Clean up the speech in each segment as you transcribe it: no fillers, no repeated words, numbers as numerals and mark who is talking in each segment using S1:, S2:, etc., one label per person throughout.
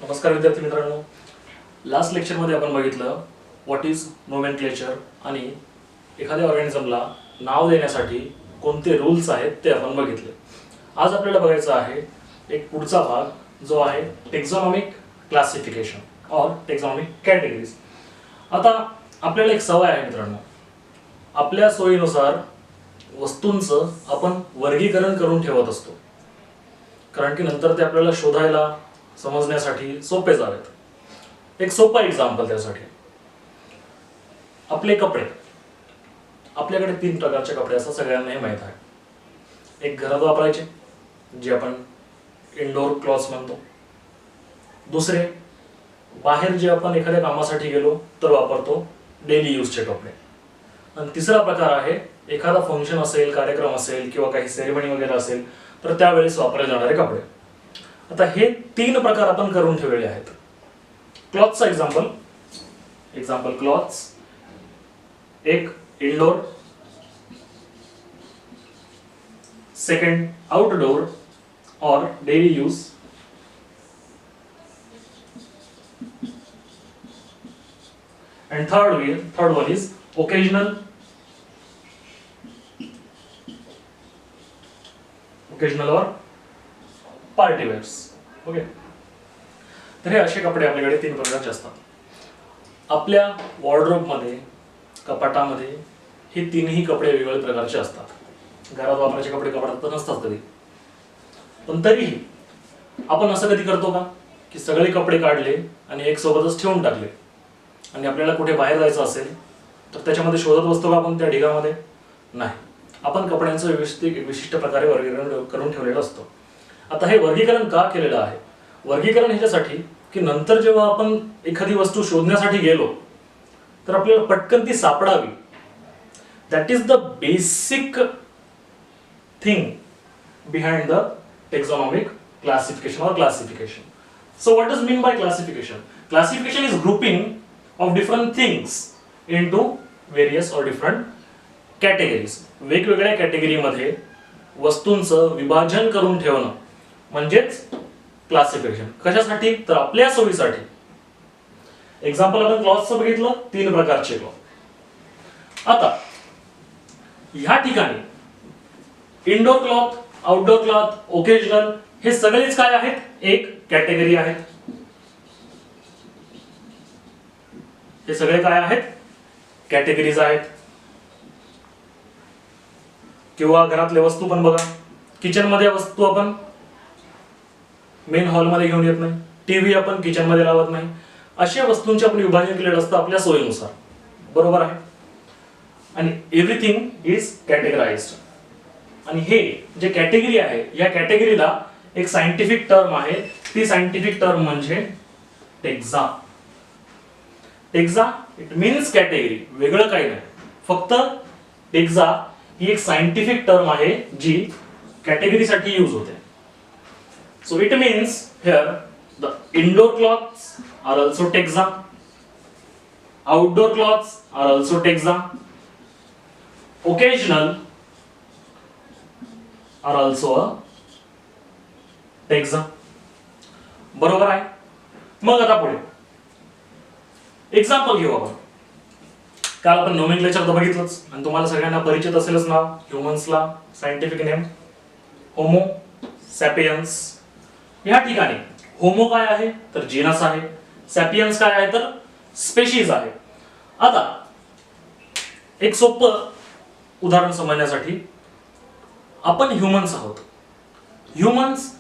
S1: नमस्कार विद्यार्थी मित्रांनो, लास्ट लेक्चरमध्ये आपण बघितलं व्हॉट इज नोमेनक्लेचर आणि एखाद्या ऑर्गॅनिझमला नाव देण्यासाठी कोणते रूल्स आहेत ते आपण बघितले. आज आपल्याला बघायचं आहे एक पुढचा भाग जो आहे टेक्झॉनॉमिक क्लासिफिकेशन और टेक्झॉनॉमिक कॅटेगरीज. आता आपल्याला एक सवय आहे मित्रांनो, आपल्या सोयीनुसार वस्तूंचं आपण वर्गीकरण करून ठेवत असतो, कारण की नंतर ते आपल्याला शोधायला समजण्यासाठी सोपे जावेत. एक सोपा एक्झाम्पल त्यासाठी, आपले कपडे. आपल्याकडे 3 प्रकारचे कपडे असतात, सगळ्यांना हे माहीत आहे. एक घरात वापरायचे जे आपण इंडोर क्लॉथ्स म्हणतो, दुसरे बाहेर जे आपण एखाद्या कामासाठी गेलो तर वापरतो डेली यूजचे कपडे, आणि तिसरा प्रकार आहे एखादा फंक्शन असेल, कार्यक्रम असेल किंवा काही सेरेमनी वगैरे असेल तर त्यावेळेस वापरले जाणारे कपडे. आता हे 3 प्रकार आपण करून ठेवलेले आहेत. क्लॉथचा एक्झाम्पल क्लॉथ्स, एक इंडोर, सेकंड आउटडोर और daily use, and third one is occasional or party wears. Okay, तर हे असे कपडे आपल्याकडे 3 प्रकारचे असतात. आपल्या वॉर्डरोबमध्ये, कपाटामध्ये हे 3ही कपडे वेगवेगळ्या प्रकारचे असतात. घरात वापरायचे कपडे कपाटात तर नसतात कधी, पण तरीही आपण असं कधी करतो का की सगळे कपडे काढले आणि एक सोबतच ठेवून टाकले, आणि आपल्याला कुठे बाहेर जायचं असेल तर त्याच्यामध्ये शोधत बसतो का आपण त्या ढिगामध्ये? नाही, आपण कपड्यांचं विशिष्ट प्रकारे वर्गीकरण करून ठेवलेलं असतं. आता हे वर्गीकरण का केलेलं आहे? वर्गीकरण ह्याच्यासाठी की नंतर जेव्हा आपण एखादी वस्तू शोधण्यासाठी गेलो तर आपल्याला पटकन ती सापडावी. That is the basic thing behind the taxonomic classification और classification. So what does mean by classification? Classification is grouping of different things into various और डिफरंट कॅटेगरीज. वेगवेगळ्या कॅटेगरीमध्ये वस्तूंचं विभाजन करून ठेवणं म्हणजेच क्लासिफिकेशन. कशासाठी? तर आपल्या सोयीसाठी. एक्झाम्पल आपण क्लॉथचं बघितलं, 3 प्रकारचे क्लॉथ. आता ह्या ठिकाणी indoor cloth, outdoor cloth, occasional हे सगळेच काय आहेत? एक कॅटेगरी आहेत. हे सगळे काय आहेत? कॅटेगरीज आहेत. किंवा घरातले वस्तू पण बघा, किचन मध्ये वस्तू आपण मेन हॉल मध्ये घेऊन येत नाही, टीव्ही आपण किचन मध्ये लावत नाही. अशा वस्तूंचे आपण विभाजन केलेलं असतं आपल्या सोयीनुसार, बरोबर आहे. आणि एव्हरीथिंग इज कॅटेगराइज्ड. आणि हे जे कॅटेगरी आहे या कॅटेगरीला एक सायंटिफिक टर्म आहे. ती सायंटिफिक टर्म म्हणजे टेक्झा. टेक्झा इट मीन्स कॅटेगरी, वेगळं काही नाही, फक्त टेक्झा ही एक सायंटिफिक टर्म आहे जी कॅटेगरीसाठी यूज होते. So it means here the indoor clothes are also taxa, outdoor clothes are also taxa, occasional are also a taxa. बरोबर आहे. मग आता पुढे एक्झाम्पल घेऊ आपण. काल आपण नोमेनक्लेचर तर बघितलंच, आणि तुम्हाला सगळ्यांना परिचित असेलच नाव. ह्युमन्सला सायंटिफिक नेम होमो सॅपियन्स. या ठिकाणी होमो काय आहे तर जीनस आहे, सॅपियन्स काय आहे तर स्पेशीज आहे. आता एक सोपं उदाहरण समजण्यासाठी, आपण ह्युमन्स आहोत. ह्युमन्स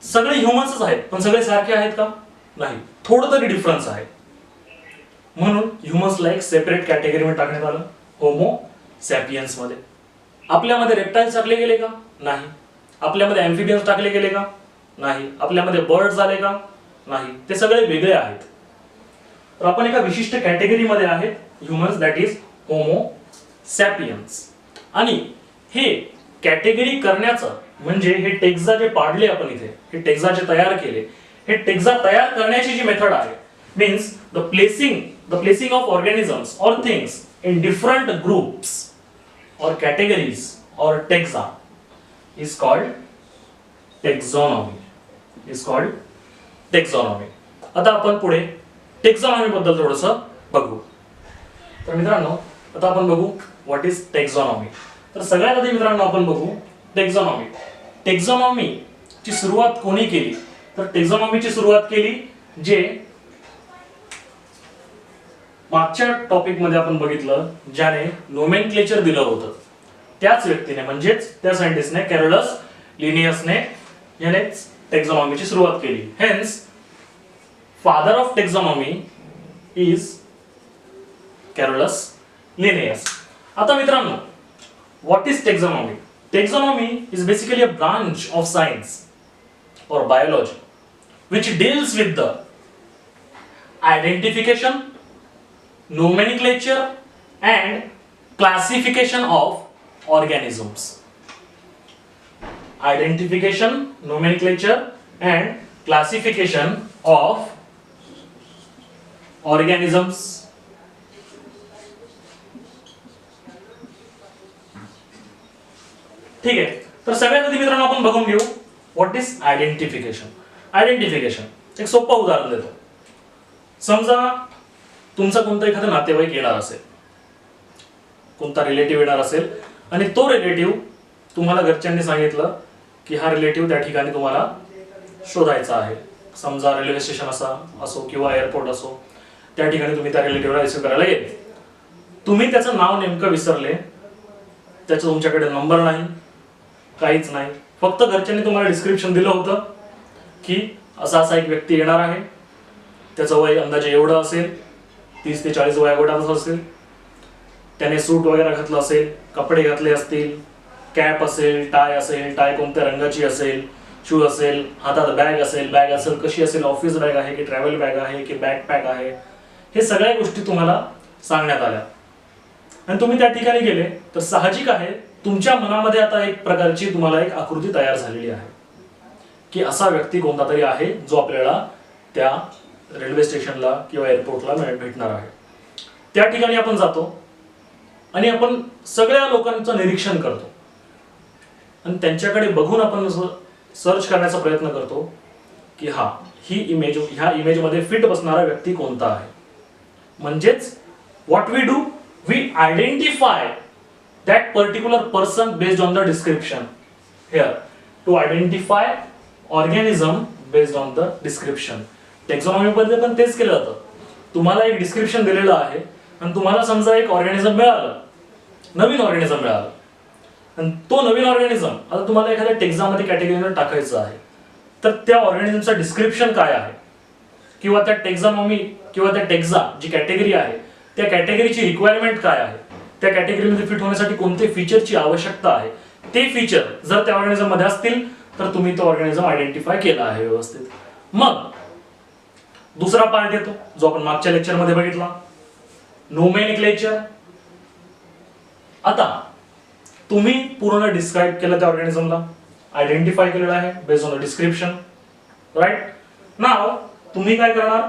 S1: सगळे ह्युमन्सच आहेत, पण सगळे सारखे आहेत का? नाही, थोडं तरी डिफरन्स आहे. म्हणून ह्युमन्सला एक सेपरेट कॅटेगरीमध्ये टाकण्यात आलं, होमो सॅपियन्स मध्ये. आपल्यामध्ये रेप्टाइल्स टाकले गेले का? नाही. आपल्यामध्ये अँफिबियन्स टाकले गेले का? नाही. आपल्यामध्ये बर्ड्स आले का? नाही. ते सगळे वेगळे आहेत. तर आपण एका विशिष्ट कॅटेगरीमध्ये आहेत, humans, that is homo sapiens. आणि हे कॅटेगरी करण्याचं म्हणजे हे टेक्झा जे पाडले आपण इथे, हे टेक्झा जे तयार केले, हे टेक्झा तयार करण्याची जी मेथड आहे means the placing of organisms or things in different groups or categories or taxa is called taxonomy. टेक्झॉनॉमी. आता आपण पुढे टेक्झॉनॉमी बद्दल थोडंसं बघू. तर मित्रांनो आता आपण बघू व्हॉट इज टेक्झॉनॉमी. तर सगळ्यात आधी मित्रांनो आपण बघू टेक्झॉनॉमी. टेक्झॉनॉमी ची सुरुवात कोणी केली? तर टेक्झॉनॉमीची सुरुवात केली जे मागच्या टॉपिक मध्ये आपण बघितलं ज्याने नोमेनक्लेचर दिलं होतं त्याच व्यक्तीने म्हणजेच त्या सायंटिस्टने कॅरोलस लिनियसने यानेच टेक्झॉनॉमीची सुरुवात केली. Hence father of taxonomy is Carolus Linnaeus. आता मित्रांनो what is taxonomy? Taxonomy is basically a branch of science or biology which deals with the identification, nomenclature and classification of organisms. Identification, nomenclature and classification of organisms. ठीक आहे. तर सगळ्यात आधी मित्रांनो आपण बघून घेऊ व्हॉट इज आयडेंटिफिकेशन. आयडेंटिफिकेशन एक सोपं उदाहरण देतो. समजा तुमचा कोणता एखादा नातेवाईक येणार असेल, कोणता रिलेटिव्ह येणार असेल आणि तो रिलेटिव्ह तुम्हाला घरच्यांनी सांगितलं की हा रिलेटिव्ह त्या ठिकाणी तुम्हाला शोधायचा आहे. समजा रेल्वे स्टेशन असो किंवा एअरपोर्ट असो, त्या ठिकाणी तुम्ही त्या रिलेटिव्हला रिसिव्ह करायला गेले. तुम्ही त्याचं नाव नेमकं विसरले, त्याचा तुमच्याकडे नंबर नाही, काहीच नाही, फक्त घरच्यांनी तुम्हाला डिस्क्रिप्शन दिलं होतं की असा असा एक व्यक्ती येणार आहे, त्याचं वय अंदाजे एवढं असेल, 30 ते 40 वयोगटात असेल, त्याने सूट वगैरे घातलं असेल, कपडे घातले असतील, कॅप असेल, टाय कोणत्या रंगाची असेल, शूज असेल, हातात बॅग असेल कशी असेल, ऑफिस बॅग आहे की ट्रॅव्हल बॅग आहे की बॅकपॅक आहे, हे सगळ्या गोष्टी तुम्हाला सांगण्यात आल्या आणि तुम्ही त्या ठिकाणी गेले तर साहजिक आहे तुमच्या मनामध्ये आता एक प्रकारची तुम्हाला एक आकृती तयार झालेली आहे की असा व्यक्ती कोणता तरी आहे जो आपल्याला त्या रेल्वे स्टेशनला किंवा एअरपोर्टला भेटणार आहे. त्या ठिकाणी आपण जातो आणि आपण सगळ्या लोकांचं निरीक्षण करतो आणि त्यांच्याकडे बघून आपण सर्च करण्याचा प्रयत्न करतो की ह्या इमेजमध्ये फिट बसणारा व्यक्ती कोणता आहे. म्हणजेच what we do, we identify that particular person based on the description. Here to identify organism based on the description. टेक्झॉनॉमी मध्ये पण तेच केलं जातं. तुम्हाला एक डिस्क्रिप्शन दिलेलं आहे आणि तुम्हाला समजा एक ऑर्गॅनिझम मिळालं, नवीन ऑर्गॅनिझम मिळालं आणि तो नवीन ऑर्गॅनिझम आता तुम्हाला एखाद्या टेक्झामध्ये कॅटेगरीमध्ये टाकायचं आहे, तर त्या ऑर्गॅनिझमचं डिस्क्रिप्शन काय आहे किंवा त्या टेक्झॉनॉमी किंवा त्या टेक्झा जी कॅटेगरी आहे त्या कॅटेगरीची रिक्वायरमेंट काय आहे, त्या कॅटेगरीमध्ये फिट होण्यासाठी कोणते फीचरची आवश्यकता आहे, ते फीचर जर त्या ऑर्गॅनिझम मध्ये असतील तर तुम्ही तो ऑर्गॅनिझम आयडेंटिफाय केला आहे व्यवस्थित. मग दुसरा पार्ट येतो जो आपण मागच्या लेक्चर मध्ये बघितला, नोमेनक्लेचर. आता तुम्ही पूर्ण डिस्क्राइब केलं त्या ऑर्गॅनिझमला, आयडेंटिफाय केलेलं आहे based on the description, right. नाव तुम्ही काय करणार,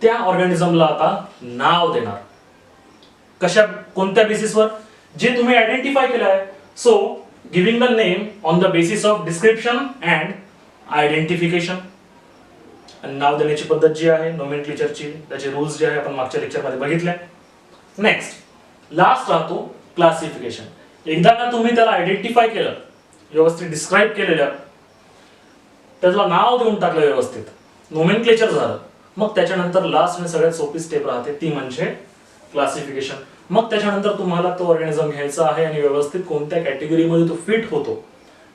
S1: त्या ऑर्गॅनिझमला आता नाव देणार. कोणत्या बेसिसवर, जे तुम्ही आयडेंटिफाय केलं आहे. So giving the name on the basis of description and identification. आणि नाव देण्याची पद्धत जी आहे नोमेनक्लेचरची, त्याचे रूल्स जे आहे आपण मागच्या लेक्चरमध्ये बघितले. नेक्स्ट लास्ट राहतो क्लासिफिकेशन. एकदा का तुम्ही त्याला आयडेंटिफाय केलं, व्यवस्थित डिस्क्राइब केलेलं, त्याला नाव देऊन टाकलं, व्यवस्थित नोमेनक्लेचर झालं, मग त्याच्यानंतर लास्ट आणि सगळ्यात सोपी स्टेप राहते ती म्हणजे क्लासिफिकेशन. मग त्याच्यानंतर तुम्हाला तो ऑर्गॅनिझम घ्यायचा आहे आणि व्यवस्थित कोणत्या कॅटेगरीमध्ये तो फिट होतो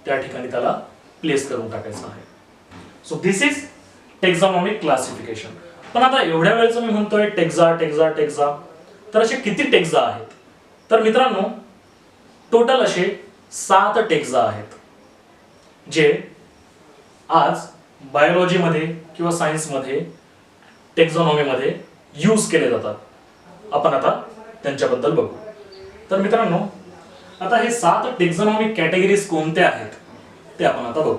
S1: त्या ठिकाणी त्याला प्लेस करून टाकायचा आहे. So this is taxonomic classification. पण आता एवढ्या वेळेचं मी म्हणतोय टेक्झा टेक्झा टेक्झा, तर असे किती टेक्झा आहेत? तर मित्रांनो टोटल असे 7 टेक्झा आहेत जे आज बायोलॉजीमध्ये किंवा सायन्समध्ये टेक्झॉनॉमीमध्ये यूज केले जातात. आपण आता त्यांच्याबद्दल बघू. तर मित्रांनो आता हे 7 टेक्झॉनॉमिक कॅटेगरीज कोणत्या आहेत ते आपण आता बघू,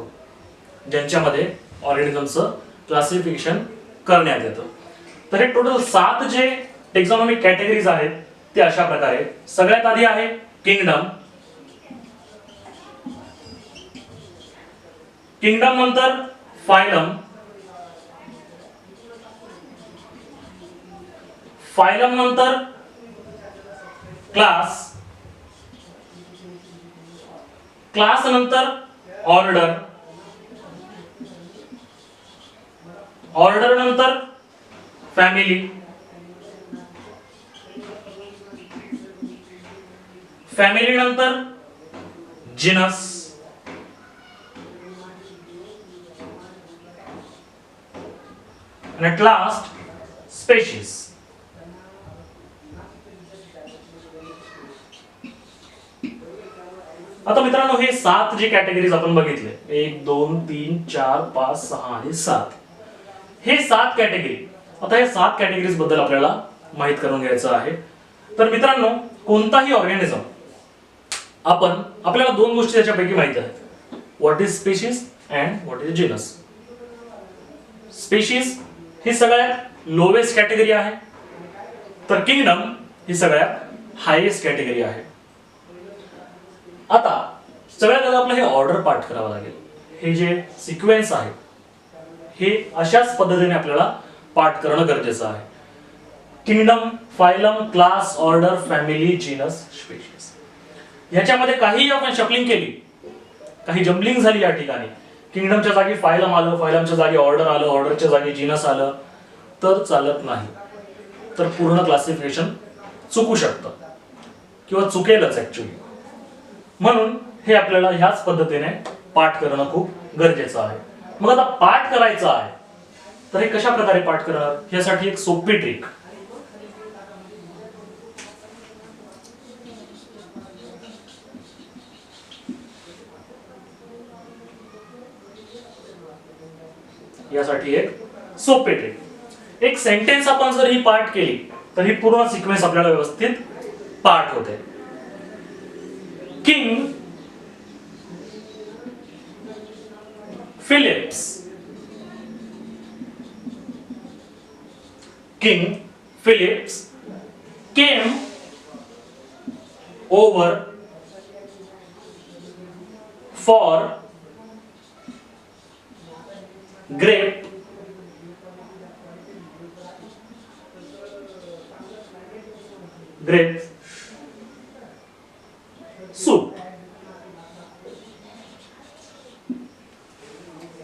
S1: ज्यांच्यामध्ये ऑर्गॅनिझमचं क्लासिफिकेशन करण्यात येतं. तर हे टोटल 7 जे टेक्झॉनॉमिक कॅटेगरीज आहेत ते अशा प्रकारे. सगळ्यात आधी आहे किंगडम. किंगडम नंतर फायलम, फायलम नंतर क्लास, क्लास नंतर ऑर्डर, ऑर्डर नंतर फॅमिली, फॅमिली नंतर genus, and at last species. आता मित्रांनो हे 7 जे कॅटेगरीज आपण बघितले 1 2 3 4 5 6 आणि 7 हे 7 कॅटेगरी. आता हे 7 कॅटेगरीज बद्दल आपल्याला माहित करून घ्यायचं आहे. तर मित्रांनो कोणताही ऑर्गॅनिझम आपण आपल्याला दोन गोष्टी त्याच्यापैकी माहित आहेत. What is species and what is genus. Species ही सगळ्यात लोवेस्ट कॅटेगरी आहे, तर किंगडम ही सगळ्यात हायेस्ट कॅटेगरी आहे. आता सगळ्यात आधी आपलं हे ऑर्डर पाठ करावं लागेल. हे जे सिक्वेन्स आहे हे अशाच पद्धतीने आपल्याला पाठ करणं गरजेचं आहे. Kingdom, phylum, class, order, family, genus, species. ह्याच्यामध्ये काही आपण शफलिंग केली, काही जम्बलिंग झाली या ठिकाणी, किंगडमच्या जागी फायलम आलं, फायलमच्या जागी ऑर्डर आलं, ऑर्डरच्या जागी जीनस आलं, तर चालत नाही. तर पूर्ण क्लासिफिकेशन चुकू शकतं किंवा चुकेलच ऍक्च्युली. म्हणून हे आपल्याला ह्याच पद्धतीने पाठ करणं खूप गरजेचं आहे. मग आता पाठ करायचं आहे तर हे कशा प्रकारे पाठ करणार, यासाठी एक सोपी ट्रिक. यासाठी एक सोपे ट्रिक. एक सेंटेन्स आपण जर ही पाठ केली तर ही पूर्ण सिक्वेन्स आपल्याला व्यवस्थित पाठ होते. King Philips, King Philips came over for grape soup.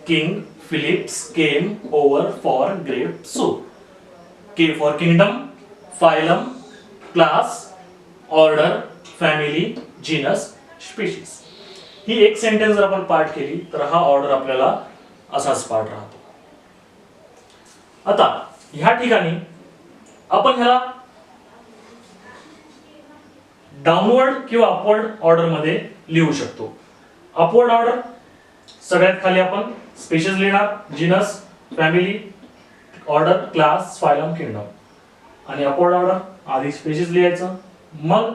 S1: King Philips came over for grape soup. K for kingdom, phylum, class, order, family, genus, species. ही एक सेंटेन्स जर आपण पाठ केली तर हा ऑर्डर आपल्याला असाच पाठ राहतो. आता ह्या ठिकाणी आपण ह्याला डाउनवर्ड किंवा अपवर्ड ऑर्डर मध्ये लिहू शकतो. अपवर्ड ऑर्डर सगळ्यात खाली आपण स्पीशीज लिहिणार, genus, family, order, class, phylum, kingdom. आणि अपवर्ड ऑर्डर आधी स्पीशीज लिहायचं, मग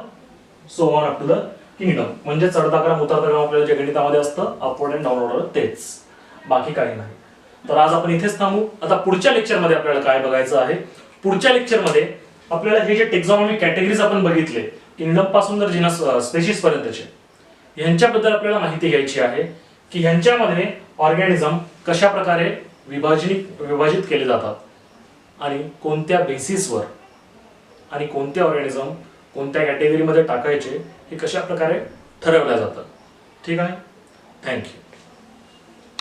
S1: so on up to the kingdom. म्हणजे चढता क्रम उतरता क्रम आपल्याला जे गणितामध्ये असतं अपवर्ड अँड डाउनवर्ड ऑर्डर तेच, बाकी काही नाही. तर आज आपण इथेच थांबू. आता पुढच्या लेक्चरमध्ये आपल्याला काय बघायचं आहे, पुढच्या लेक्चरमध्ये आपल्याला हे जे टेक्झॉनॉमी कॅटेगरीज आपण बघितले किंगडम पासून तर जीनस स्पीशीज पर्यंतचे, यांच्याबद्दल आपल्याला माहिती घ्यायची आहे की ह्यांच्यामध्ये ऑर्गॅनिझम कशा प्रकारे विभाजित केले जातात आणि कोणत्या बेसिसवर आणि कोणते ऑर्गॅनिझम कोणत्या कॅटेगरीमध्ये टाकायचे हे कशा प्रकारे ठरवल्या जातात. ठीक आहे, थँक्यू.